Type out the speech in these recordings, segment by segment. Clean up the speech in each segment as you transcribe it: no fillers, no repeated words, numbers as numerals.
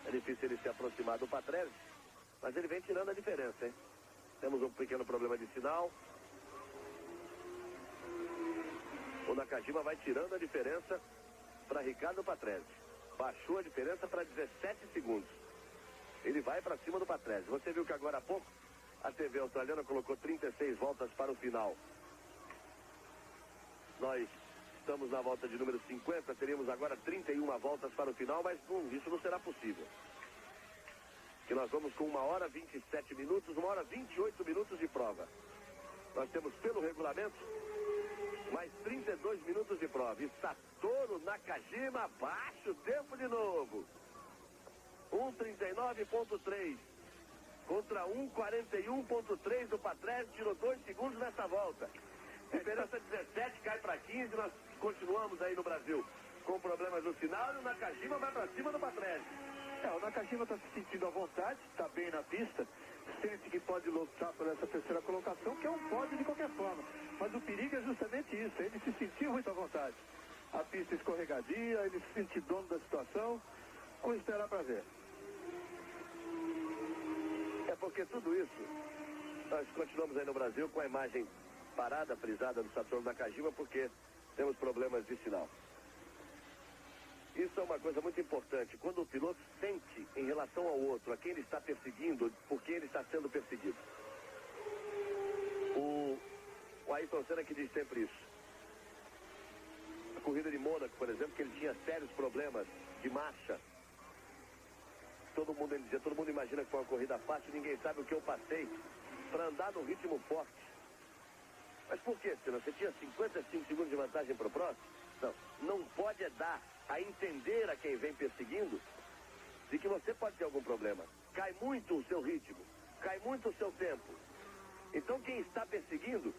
É difícil ele se aproximar do Patrese, mas ele vem tirando a diferença, hein? Temos um pequeno problema de sinal. O Nakajima vai tirando a diferença para Ricardo Patrese. Baixou a diferença para 17 segundos. Ele vai para cima do Patrese. Você viu que agora há pouco a TV australiana colocou 36 voltas para o final. Nós estamos na volta de número 50, teríamos agora 31 voltas para o final, mas isso não será possível. Que nós vamos com 1 hora 27 minutos, 1 hora 28 minutos de prova. Nós temos pelo regulamento mais 32 minutos de prova. E Satoru Nakajima baixa o tempo de novo. 1:39.3 contra 1:41.3 do Patrese, tirou 2 segundos nessa volta. Diferença 17 cai para 15, nós continuamos aí no Brasil com problemas no sinal e o Nakajima vai para cima do Patrese. O Nakajima está se sentindo à vontade, está bem na pista, sente que pode lutar por essa terceira colocação, que é um pódio de qualquer forma. Mas o perigo é justamente isso, ele se sentiu muito à vontade. A pista escorregadia, ele se sentiu dono da situação, vamos esperar para ver. É porque tudo isso, nós continuamos aí no Brasil com a imagem parada, frisada do Satoru Nakajima, porque temos problemas de sinal. Isso é uma coisa muito importante. Quando o piloto sente em relação ao outro, a quem ele está perseguindo, por quem ele está sendo perseguido. O Ayrton Senna que diz sempre isso. A corrida de Mônaco, por exemplo, que ele tinha sérios problemas de marcha. Todo mundo, ele dizia, todo mundo imagina que foi uma corrida fácil, ninguém sabe o que eu passei para andar no ritmo forte. Mas por quê, Senna? Você tinha 55 segundos de vantagem para o próximo? Não pode dar a entender a quem vem perseguindo de que você pode ter algum problema. Cai muito o seu ritmo, cai muito o seu tempo. Então quem está perseguindo,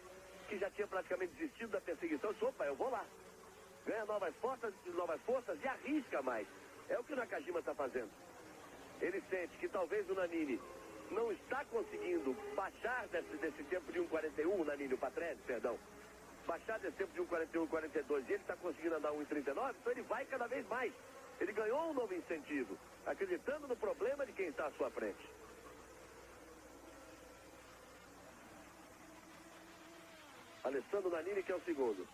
que já tinha praticamente desistido da perseguição, diz, opa, eu vou lá. Ganha novas forças e arrisca mais. É o que o Nakajima está fazendo. Ele sente que talvez o Nannini não está conseguindo baixar desse tempo de 1:41, o Nannini, o Patrese, perdão. Baixar desse tempo de 1:41, 1:42 e ele está conseguindo andar 1:39, então ele vai cada vez mais. Ele ganhou um novo incentivo, acreditando no problema de quem está à sua frente. Alessandro Nannini, que é o segundo.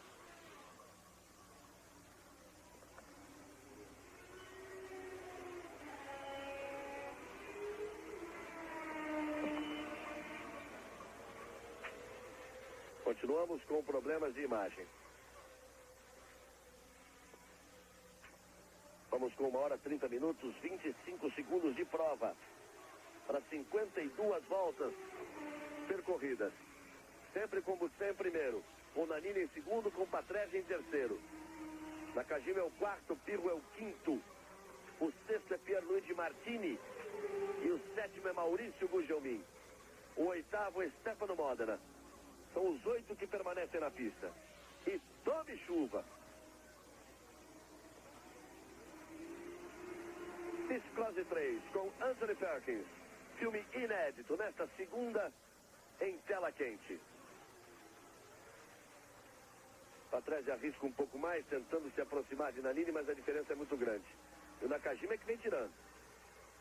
Continuamos com problemas de imagem. Vamos com 1 hora 30 minutos, 25 segundos de prova. Para 52 voltas percorridas. Sempre com Butsen em primeiro. Com Nannini em segundo, com Patrese em terceiro. Nakajima é o quarto, Pirro é o quinto. O sexto é Pierluigi Martini. E o sétimo é Maurício Gugelmin. O oitavo é Stefano Modena. São os 8 que permanecem na pista. E tome chuva. Pist Close 3 com Anthony Perkins. Filme inédito nesta segunda em tela quente. Patrese arrisca um pouco mais, tentando se aproximar de Nannini, mas a diferença é muito grande. E o Nakajima é que vem tirando.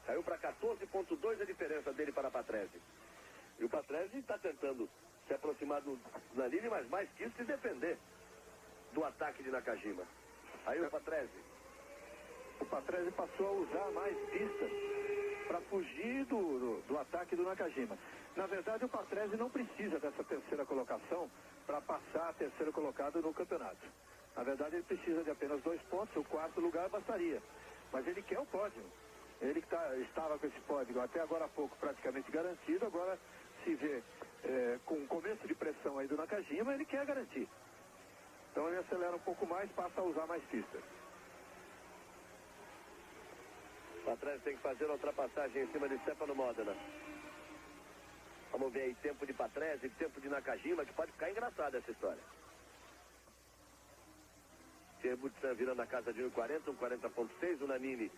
Caiu para 14,2 a diferença dele para Patrese. E o Patrese está tentando se aproximar do Nannini, mas mais que isso, se defender do ataque de Nakajima. Aí o Patrese. O Patrese passou a usar mais pistas para fugir do ataque do Nakajima. Na verdade, o Patrese não precisa dessa terceira colocação para passar a terceiro colocado no campeonato. Na verdade, ele precisa de apenas 2 pontos, o quarto lugar bastaria. Mas ele quer o pódio. Ele que estava com esse pódio até agora há pouco praticamente garantido, agora se vê com o começo de pressão aí do Nakajima, ele quer garantir. Então ele acelera um pouco mais, passa a usar mais pistas. Patrese tem que fazer a ultrapassagem em cima de Stefano Modena. Vamos ver aí tempo de Patrese, tempo de Nakajima, que pode ficar engraçada essa história. Butsen virando a casa de 1:40, 1:40.6, o Nannini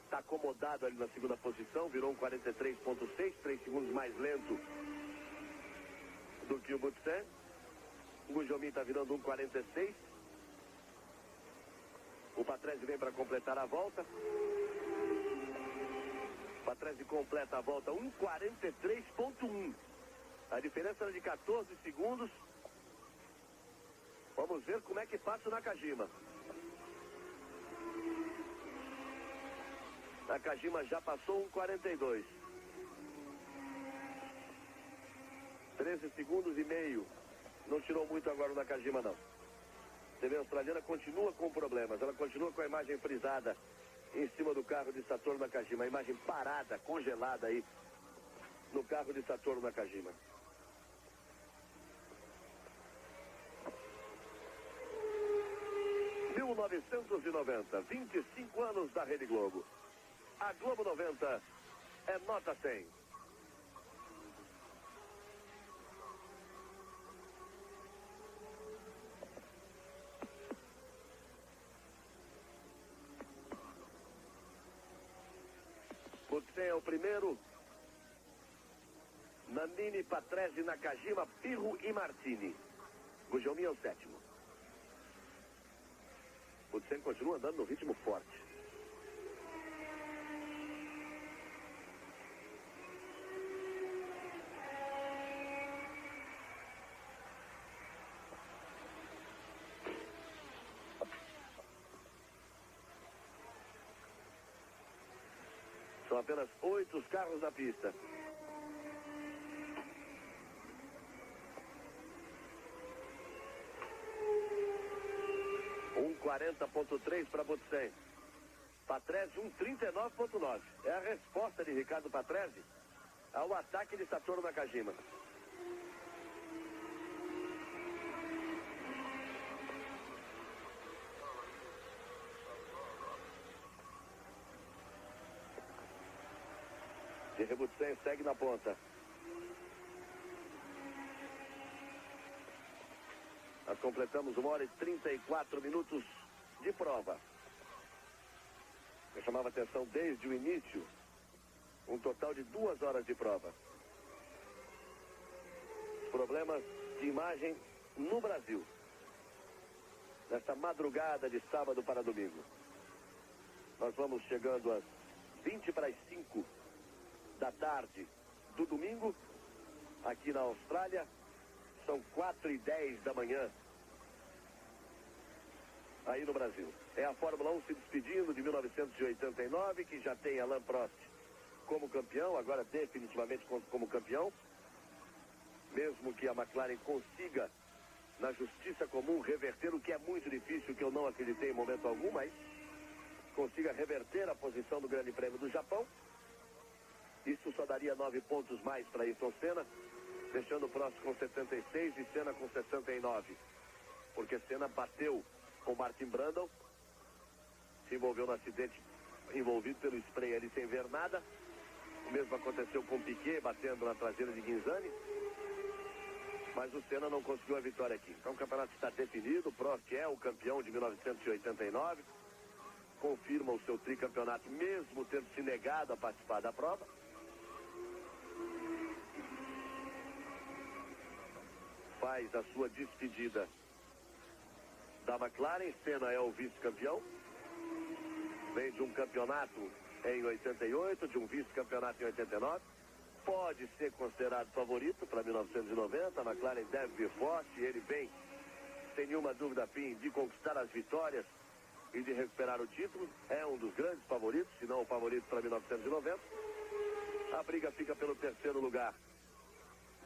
está acomodado ali na segunda posição, virou 1:43.6, 3 segundos mais lento do que o Butsen. O Gugelmin está virando 1:46. O Patrese vem para completar a volta. Patrese completa a volta 1:43.1. A diferença era de 14 segundos. Vamos ver como é que passa o Nakajima. Nakajima já passou 1:42. 13 segundos e meio. Não tirou muito agora o Nakajima, não. A TV australiana continua com problemas. Ela continua com a imagem frisada em cima do carro de Satoru Nakajima. A imagem parada, congelada aí no carro de Satoru Nakajima. Em 1990, 25 anos da Rede Globo. A Globo 90 é nota 100. Você é o primeiro. Nannini, Patrese, Nakajima, Pirro e Martini. Gugelmin é o sétimo. Butsen continua andando no ritmo forte. São apenas 8 os carros na pista. Um 40.3 para Butsen. Patrese 1:39.9. É a resposta de Ricardo Patrese ao ataque de Satoru Nakajima. De Butsen segue na ponta. Nós completamos 1h34 de prova. Eu chamava atenção desde o início. Um total de 2 horas de prova. Problemas de imagem no Brasil. Nesta madrugada de sábado para domingo. Nós vamos chegando às 5:20 da tarde do domingo, aqui na Austrália. São 4:10 da manhã, aí no Brasil. É a Fórmula 1 se despedindo de 1989, que já tem Alain Prost como campeão, agora definitivamente como campeão. Mesmo que a McLaren consiga, na justiça comum, reverter, o que é muito difícil, que eu não acreditei em momento algum, mas consiga reverter a posição do Grande Prêmio do Japão. Isso só daria 9 pontos mais para Ayrton Senna, deixando o Prost com 76 e Senna com 69. Porque Senna bateu com Martin Brundle, se envolveu no acidente, envolvido pelo spray ali sem ver nada. O mesmo aconteceu com Piquet, batendo na traseira de Ghinzani. Mas o Senna não conseguiu a vitória aqui. Então o campeonato está definido. O Prost é o campeão de 1989. Confirma o seu tricampeonato, mesmo tendo se negado a participar da prova. Faz a sua despedida da McLaren. Senna é o vice-campeão. Vem de um campeonato em 88, de um vice-campeonato em 89. Pode ser considerado favorito para 1990. A McLaren deve vir forte. Ele vem, sem nenhuma dúvida, a fim de conquistar as vitórias e de recuperar o título. É um dos grandes favoritos, se não o favorito para 1990. A briga fica pelo terceiro lugar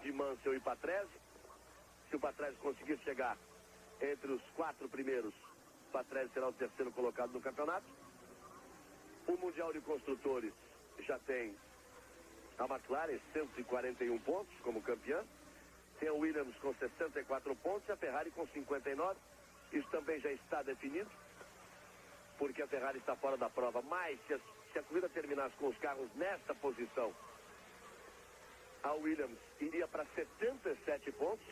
de Mansell e Patrese. Se o Patrese conseguir chegar entre os 4 primeiros, o Patrese será o terceiro colocado no campeonato. O Mundial de Construtores já tem a McLaren, 141 pontos como campeã. Tem a Williams com 64 pontos e a Ferrari com 59. Isso também já está definido, porque a Ferrari está fora da prova. Mas se a corrida terminasse com os carros nesta posição, a Williams iria para 77 pontos,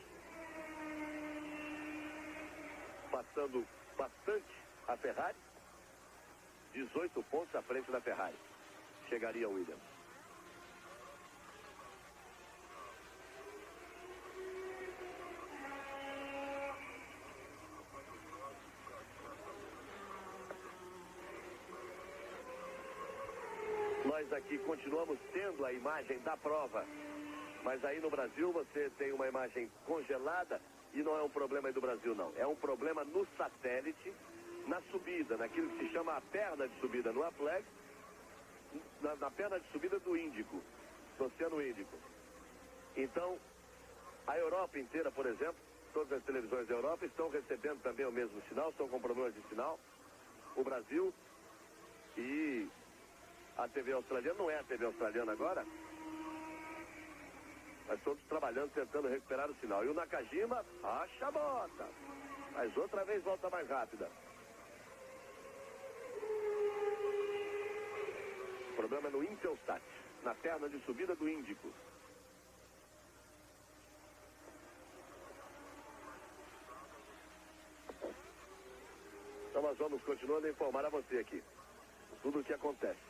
passando bastante a Ferrari. 18 pontos à frente da Ferrari chegaria a Williams. nós aqui continuamos tendo a imagem da prova. Mas aí no Brasil você tem uma imagem congelada e não é um problema aí do Brasil, não. É um problema no satélite, na subida, naquilo que se chama a perna de subida no Aplex, na perna de subida do Índico, do Oceano Índico. Então, a Europa inteira, por exemplo, todas as televisões da Europa estão recebendo também o mesmo sinal, estão com problemas de sinal. O Brasil e a TV australiana, não é a TV australiana agora, mas todos trabalhando, tentando recuperar o sinal. E o Nakajima, acha a bota, mas outra vez volta mais rápida. O problema é no Intelsat, na perna de subida do Índico. Então nós vamos continuando a informar a você aqui tudo o que acontece.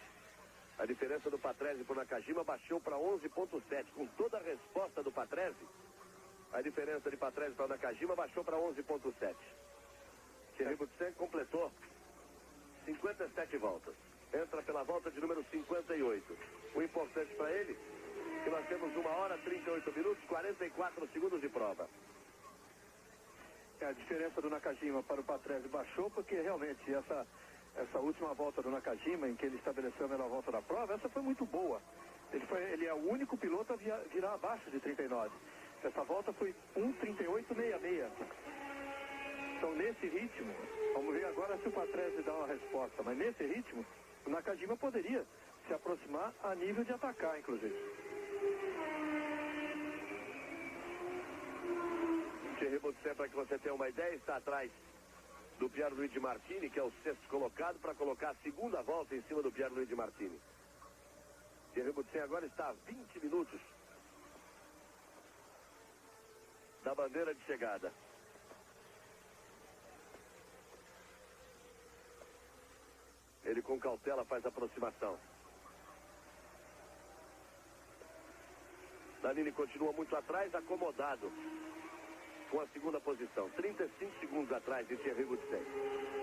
A diferença do Patrese para o Nakajima baixou para 11,7. Com toda a resposta do Patrese, a diferença de Patrese para o Nakajima baixou para 11,7. Thierry Boutsen completou 57 voltas. Entra pela volta de número 58. O importante para ele é que nós temos 1 hora, 38 minutos, 44 segundos de prova. A diferença do Nakajima para o Patrese baixou porque realmente essa última volta do Nakajima, em que ele estabeleceu a melhor volta da prova, essa foi muito boa. Ele é o único piloto a virar abaixo de 39. Essa volta foi 1:38,66. Então, nesse ritmo, vamos ver agora se o Patrese dá uma resposta, mas nesse ritmo, o Nakajima poderia se aproximar a nível de atacar, inclusive. Thierry Boutsen, para que você tenha uma ideia, está atrás do Pierluigi Martini, que é o 6º colocado, para colocar a segunda volta em cima do Pierluigi Martini. Thierry Boutsen agora está a 20 minutos da bandeira de chegada. Ele com cautela faz a aproximação. Nannini continua muito atrás, acomodado com a segunda posição, 35 segundos atrás de Thierry Boutsen.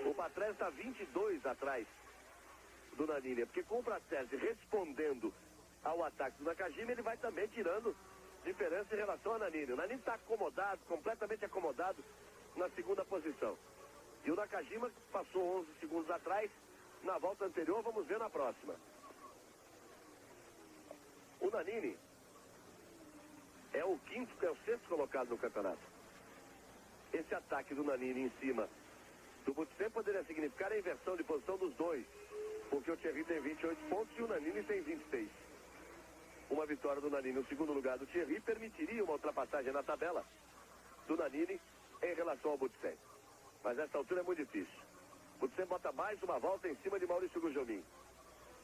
O Patrese está 22 atrás do Nannini, porque com o Patrese respondendo ao ataque do Nakajima, ele vai também tirando diferença em relação ao Nannini. O Nannini está acomodado, completamente acomodado na segunda posição. E o Nakajima passou 11 segundos atrás na volta anterior, vamos ver na próxima. O Nannini é o 6º colocado no campeonato. Esse ataque do Nannini em cima do Boutsen poderia significar a inversão de posição dos dois, porque o Thierry tem 28 pontos e o Nannini tem 26. Uma vitória do Nannini no segundo lugar do Thierry permitiria uma ultrapassagem na tabela do Nannini em relação ao Boutsen. Mas nessa altura é muito difícil. O Boutsen bota mais uma volta em cima de Maurício Gugelmin.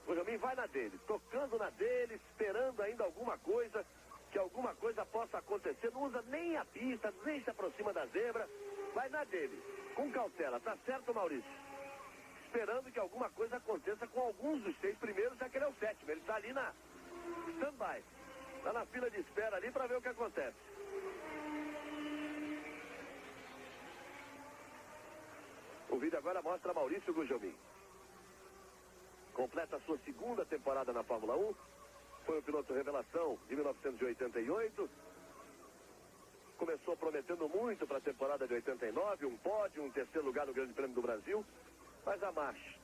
Gugelmin vai na dele, tocando na dele, esperando ainda alguma coisa, que alguma coisa possa acontecer, não usa nem a pista, nem se aproxima da zebra, vai na dele, com cautela, tá certo, Maurício? Esperando que alguma coisa aconteça com alguns dos 6 primeiros, já que ele é o 7º, ele tá ali na stand-by, tá na fila de espera ali para ver o que acontece. O vídeo agora mostra Maurício Gugelmin. Completa a sua segunda temporada na Fórmula 1. Foi o piloto revelação de 1988. Começou prometendo muito para a temporada de 89, um pódio, um 3º lugar no Grande Prêmio do Brasil. Mas a March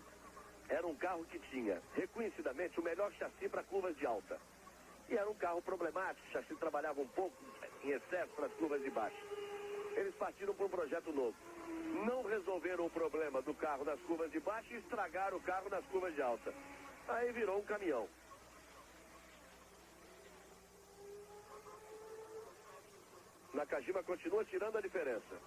era um carro que tinha, reconhecidamente, o melhor chassi para curvas de alta. E era um carro problemático, o chassi trabalhava um pouco em excesso para as curvas de baixo. Eles partiram para um projeto novo. Não resolveram o problema do carro nas curvas de baixo e estragaram o carro nas curvas de alta. Aí virou um caminhão. Nakajima continua tirando a diferença.